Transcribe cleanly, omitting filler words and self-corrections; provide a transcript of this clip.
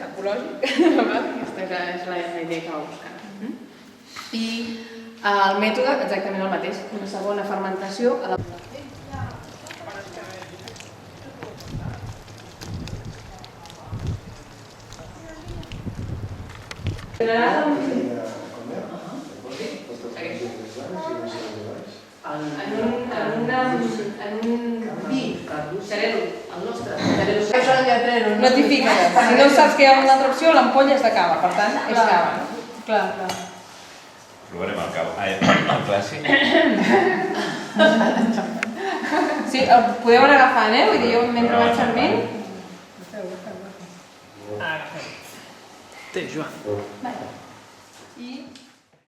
ecològic, aquesta és la idea que va buscar. I el mètode exactament el mateix, una segona fermentació a la... En un vi, xarelo, el nostre. Notifica't, si no saps que hi ha una altra opció, l'ampolla és de cava, per tant, és cava. Clar. Provarem el cava. El clàssic. Sí, podeu anar agafant, vull dir, jo mentre vaig servint. Agafem. Té, Joan. I...